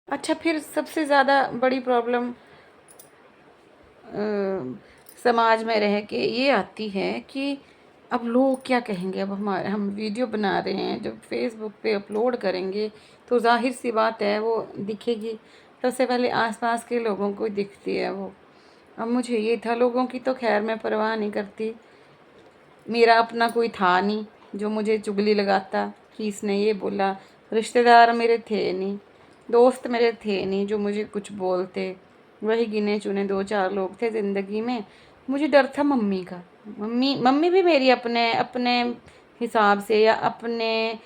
अच्छा, फिर सबसे ज़्यादा बड़ी प्रॉब्लम अ, समाज में रह के ये आती है कि अब लोग क्या कहेंगे। अब हमारे हम वीडियो बना रहे हैं, जब फेसबुक पे अपलोड करेंगे तो जाहिर सी बात है वो दिखेगी। सबसे पहले आसपास के लोगों को दिखती है वो। अब मुझे ये था, लोगों की तो खैर मैं परवाह नहीं करती। मेरा अपना कोई था नहीं जो मुझे चुगली लगाता कि इसने ये बोला। रिश्तेदार मेरे थे नहीं, दोस्त मेरे थे नहीं जो मुझे कुछ बोलते। वही गिने चुने दो चार लोग थे ज़िंदगी में। मुझे डर था मम्मी का। मम्मी मम्मी भी मेरी अपने अपने हिसाब से या अपने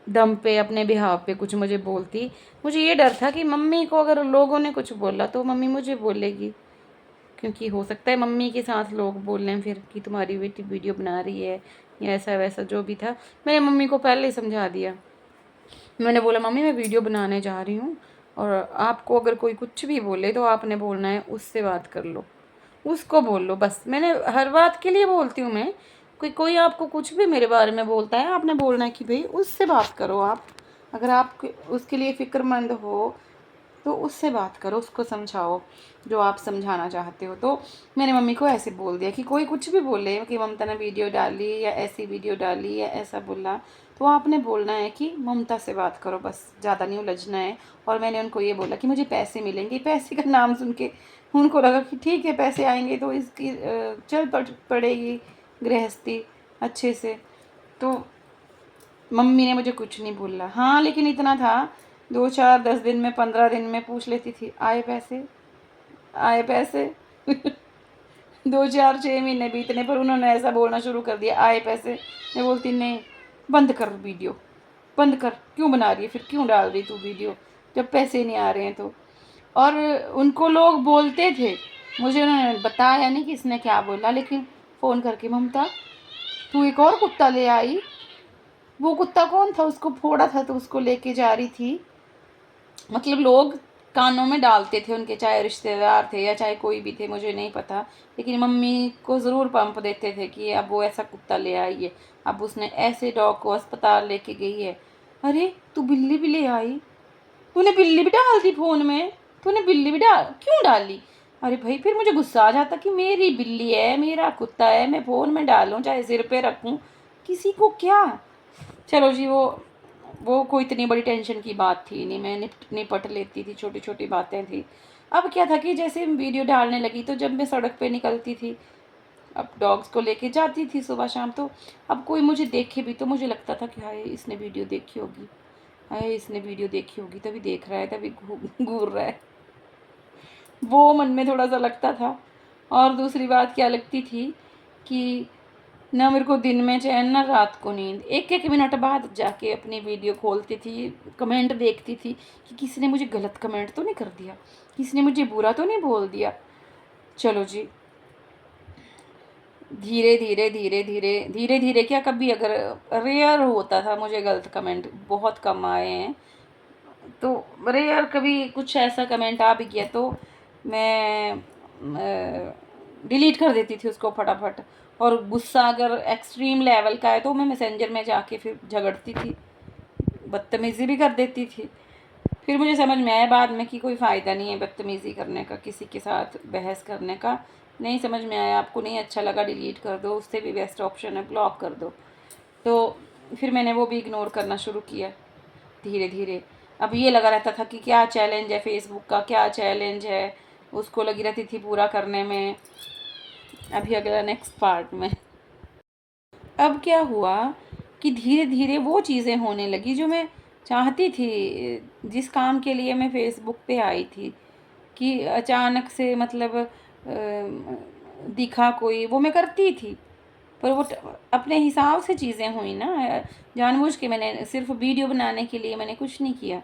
दम पे, अपने बिहाव पे कुछ मुझे बोलती। मुझे ये डर था कि मम्मी को अगर लोगों ने कुछ बोला तो मम्मी मुझे बोलेगी, क्योंकि हो सकता है मम्मी के साथ लोग बोल लें फिर कि तुम्हारी बेटी वीडियो बना रही है या ऐसा वैसा जो भी था। मैंने मम्मी को पहले ही समझा दिया। मैंने बोला मम्मी मैं वीडियो बनाने जा रही हूँ, और आपको अगर कोई कुछ भी बोले तो आपने बोलना है उससे बात कर लो, उसको बोल लो बस। मैंने हर बात के लिए बोलती हूँ मैं। कोई कोई आपको कुछ भी मेरे बारे में बोलता है, आपने बोलना है कि भाई उससे बात करो। आप अगर आप उसके लिए फ़िक्रमंद हो तो उससे बात करो, उसको समझाओ जो आप समझाना चाहते हो। तो मैंने मम्मी को ऐसे बोल दिया कि कोई कुछ भी बोले कि ममता ने वीडियो डाली या ऐसी वीडियो डाली या ऐसा बोला, तो आपने बोलना है कि ममता से बात करो बस, ज़्यादा नहीं उलझना है। और मैंने उनको ये बोला कि मुझे पैसे मिलेंगे। पैसे का नाम सुन के उनको लगा कि ठीक है पैसे आएंगे तो इसकी चल पड़ेगी गृहस्थी अच्छे से। तो मम्मी ने मुझे कुछ नहीं बोला। हाँ, लेकिन इतना था, 2 4 10 दिन में 15 दिन में पूछ लेती थी आए पैसे, आए पैसे। 2 4 6 महीने बीतने पर उन्होंने ऐसा बोलना शुरू कर दिया आए पैसे। मैं बोलती नहीं, बंद कर वीडियो, बंद कर, क्यों बना रही है फिर, क्यों डाल रही तू वीडियो जब पैसे नहीं आ रहे हैं तो। और उनको लोग बोलते थे, मुझे उन्होंने बताया नहीं कि इसने क्या बोला, लेकिन फ़ोन करके ममता तू एक और कुत्ता ले आई। वो कुत्ता कौन था, उसको फोड़ा था तो उसको लेके जा रही थी। मतलब लोग कानों में डालते थे उनके, चाहे रिश्तेदार थे या चाहे कोई भी थे, मुझे नहीं पता। लेकिन मम्मी को ज़रूर पंप देते थे कि अब वो ऐसा कुत्ता ले आई है, अब उसने ऐसे डॉग को अस्पताल लेके गई है। अरे तू बिल्ली भी ले आई, तूने बिल्ली भी डाल दी फ़ोन में, तूने बिल्ली भी डाल क्यों डाली। अरे भाई फिर मुझे गुस्सा आ जाता कि मेरी बिल्ली है, मेरा कुत्ता है, मैं फ़ोन में डालूँ चाहे सिर पे रखूँ, किसी को क्या। चलो जी, वो कोई इतनी बड़ी टेंशन की बात थी नहीं, मैं निपट लेती थी, छोटी छोटी बातें थी। अब क्या था कि जैसे वीडियो डालने लगी तो जब मैं सड़क पे निकलती थी, अब डॉग्स को लेके जाती थी सुबह शाम, तो अब कोई मुझे देखे भी तो मुझे लगता था कि हाय इसने वीडियो देखी होगी, हाय इसने वीडियो देखी होगी तभी देख रहा है, तभी घूर रहा है। वो मन में थोड़ा सा लगता था। और दूसरी बात क्या लगती थी कि ना मेरे को दिन में चैन ना रात को नींद। एक एक मिनट बाद जाके अपनी वीडियो खोलती थी, कमेंट देखती थी कि किसी ने मुझे गलत कमेंट तो नहीं कर दिया, किसी ने मुझे बुरा तो नहीं बोल दिया। चलो जी, धीरे धीरे धीरे धीरे धीरे धीरे क्या, कभी अगर रेयर होता था, मुझे गलत कमेंट बहुत कम आए हैं, तो रेयर कभी कुछ ऐसा कमेंट आ भी गया तो मैं डिलीट कर देती थी उसको फटाफट। और गुस्सा अगर एक्सट्रीम लेवल का है तो मैं मैसेंजर में जाके फिर झगड़ती थी, बदतमीज़ी भी कर देती थी। फिर मुझे समझ में आया बाद में कि कोई फ़ायदा नहीं है बदतमीज़ी करने का, किसी के साथ बहस करने का। नहीं समझ में आया, आपको नहीं अच्छा लगा डिलीट कर दो, उससे भी बेस्ट ऑप्शन है ब्लॉक कर दो। तो फिर मैंने वो भी इग्नोर करना शुरू किया धीरे धीरे। अब ये लगा रहता था कि क्या चैलेंज है फेसबुक का, क्या चैलेंज है, उसको लगी रहती थी पूरा करने में। अभी अगला नेक्स्ट पार्ट में। अब क्या हुआ कि धीरे धीरे वो चीज़ें होने लगी जो मैं चाहती थी, जिस काम के लिए मैं फेसबुक पे आई थी। कि अचानक से मतलब दिखा कोई, वो मैं करती थी, पर वो अपने हिसाब से चीज़ें हुई ना। जानबूझ के मैंने सिर्फ वीडियो बनाने के लिए मैंने कुछ नहीं किया।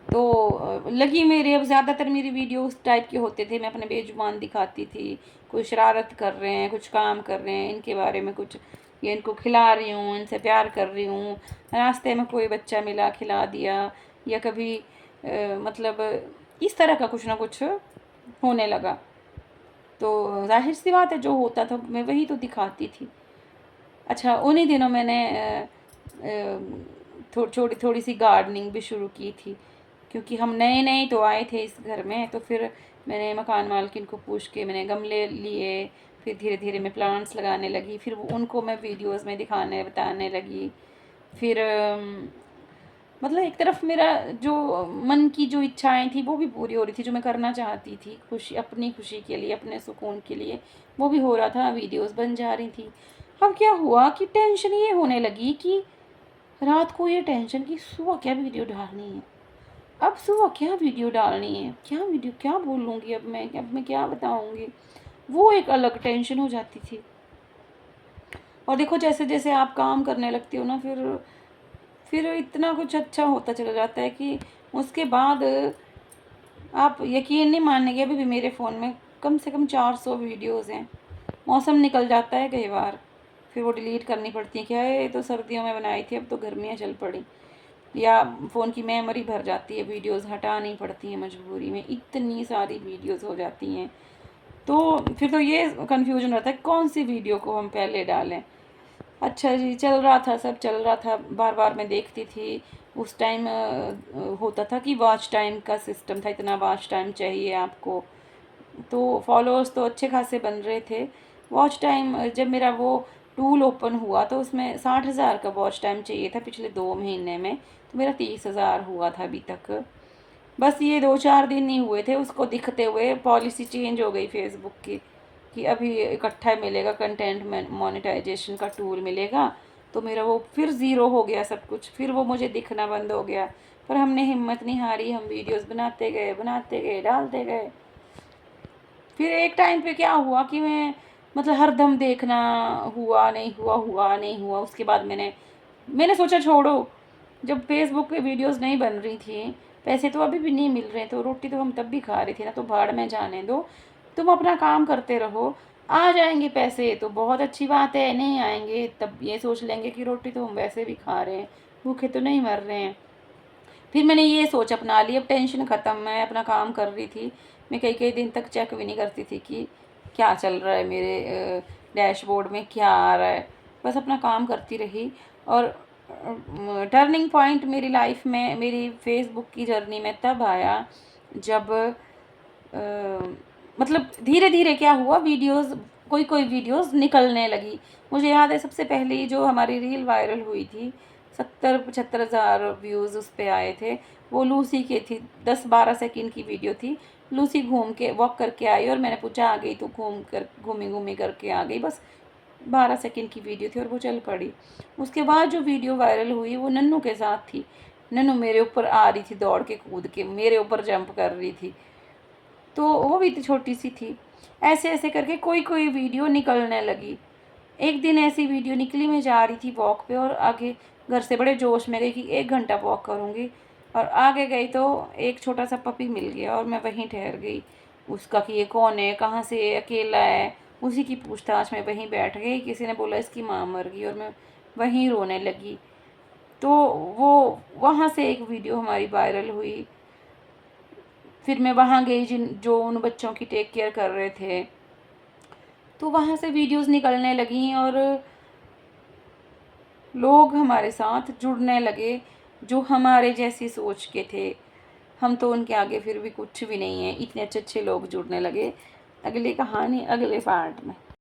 तो लगी मेरे, अब ज़्यादातर मेरी वीडियो उस टाइप के होते थे, मैं अपने बेजुबान दिखाती थी, कोई शरारत कर रहे हैं, कुछ काम कर रहे हैं, इनके बारे में कुछ, ये इनको खिला रही हूँ, इनसे प्यार कर रही हूँ, रास्ते में कोई बच्चा मिला खिला दिया, या कभी मतलब इस तरह का कुछ ना कुछ होने लगा। तो जाहिर सी बात है जो होता था मैं वही तो दिखाती थी। अच्छा, उन्हीं दिनों मैंने थोड़ी थोड़ी सी गार्डनिंग भी शुरू की थी क्योंकि हम नए नए तो आए थे इस घर में, तो फिर मैंने मकान मालकिन को पूछ के मैंने गमले लिए, फिर धीरे धीरे मैं प्लांट्स लगाने लगी, फिर उनको मैं वीडियोस में दिखाने बताने लगी। फिर मतलब एक तरफ मेरा जो मन की जो इच्छाएं थी वो भी पूरी हो रही थी, जो मैं करना चाहती थी खुशी, अपनी खुशी के लिए, अपने सुकून के लिए, वो भी हो रहा था, वीडियोस बन जा रही थी। अब क्या हुआ कि टेंशन ये होने लगी कि रात को ये टेंशन कि सुबह क्या वीडियो डालनी है, अब सुबह क्या वीडियो डालनी है, क्या वीडियो क्या बोलूँगी, अब मैं क्या बताऊँगी, वो एक अलग टेंशन हो जाती थी। और देखो जैसे जैसे आप काम करने लगती हो ना, फिर इतना कुछ अच्छा होता चला जाता है कि उसके बाद आप यकीन नहीं मानेंगे, अभी भी मेरे फ़ोन में कम से कम 400 वीडियोज़ हैं। मौसम निकल जाता है कई बार, फिर वो डिलीट करनी पड़ती है, क्या है ये तो सर्दियों में बनाई थी, अब तो गर्मियाँ चल पड़ी, या फ़ोन की मेमोरी भर जाती है, वीडियोज़ हटानी पड़ती हैं मजबूरी में, इतनी सारी वीडियोज़ हो जाती हैं। तो फिर तो ये कन्फ्यूजन रहता है कौन सी वीडियो को हम पहले डालें। अच्छा जी, चल रहा था, सब चल रहा था, बार-बार मैं देखती थी। उस टाइम होता था कि वॉच टाइम का सिस्टम था, इतना वॉच टाइम चाहिए आपको। तो फॉलोअर्स तो अच्छे खासे बन रहे थे। वॉच टाइम जब मेरा वो टूल ओपन हुआ तो उसमें 60,000 का वॉच टाइम चाहिए था पिछले 2 महीने में, तो मेरा 30,000 हुआ था अभी तक। बस ये 2-4 दिन ही हुए थे उसको दिखते हुए, पॉलिसी चेंज हो गई फेसबुक की कि अभी इकट्ठा मिलेगा कंटेंट मोनेटाइजेशन का टूल मिलेगा, तो मेरा वो फिर ज़ीरो हो गया सब कुछ, फिर वो मुझे दिखना बंद हो गया। पर हमने हिम्मत नहीं हारी, हम वीडियोस बनाते गए, डालते गए। फिर एक टाइम पे क्या हुआ कि मैं मतलब हरदम देखना, हुआ नहीं हुआ, उसके बाद मैंने मैंने सोचा छोड़ो, जब फेसबुक पे वीडियोस नहीं बन रही थी, पैसे तो अभी भी नहीं मिल रहे, तो रोटी तो हम तब भी खा रहे थे ना, तो भाड़ में जाने दो, तुम अपना काम करते रहो, आ जाएंगे पैसे तो बहुत अच्छी बात है, नहीं आएंगे तब ये सोच लेंगे कि रोटी तो हम वैसे भी खा रहे हैं, भूखे तो नहीं मर रहे हैं। फिर मैंने ये सोच अपना ली, अब टेंशन ख़त्म, मैं अपना काम कर रही थी, मैं कई कई दिन तक चेक भी नहीं करती थी कि क्या चल रहा है मेरे डैशबोर्ड में, क्या आ रहा है, बस अपना काम करती रही। और टर्निंग पॉइंट मेरी लाइफ में, मेरी फेसबुक की जर्नी में तब आया जब मतलब धीरे धीरे क्या हुआ, वीडियोस कोई कोई वीडियोस निकलने लगी। मुझे याद है सबसे पहली जो हमारी रील वायरल हुई थी, 70-75 हज़ार व्यूज़ उस पे आए थे, वो लूसी की थी, 10-12 सेकंड की वीडियो थी। लूसी घूम के वॉक करके आई और मैंने पूछा आ गई तो घूमी घूमी करके आ गई, बस 12 सेकंड की वीडियो थी और वो चल पड़ी। उसके बाद जो वीडियो वायरल हुई वो नन्नू के साथ थी, नन्नू मेरे ऊपर आ रही थी दौड़ के, कूद के मेरे ऊपर जंप कर रही थी, तो वो भी तो छोटी सी थी। ऐसे ऐसे करके कोई कोई वीडियो निकलने लगी। एक दिन ऐसी वीडियो निकली, मैं जा रही थी वॉक पे और आगे घर से बड़े जोश में गई कि 1 घंटा वॉक करूँगी, और आगे गई तो एक छोटा सा पपी मिल गया और मैं वहीं ठहर गई। उसका कि ये कौन है, कहाँ से है, अकेला है, उसी की पूछताछ में वहीं बैठ गई। किसी ने बोला इसकी माँ मर गई और मैं वहीं रोने लगी। तो वो वहाँ से एक वीडियो हमारी वायरल हुई। फिर मैं वहाँ गई जिन जो उन बच्चों की टेक केयर कर रहे थे, तो वहाँ से वीडियोस निकलने लगी और लोग हमारे साथ जुड़ने लगे जो हमारे जैसी सोच के थे। हम तो उनके आगे फिर भी कुछ भी नहीं है, इतने अच्छे अच्छे लोग जुड़ने लगे। अगली कहानी अगले पार्ट में।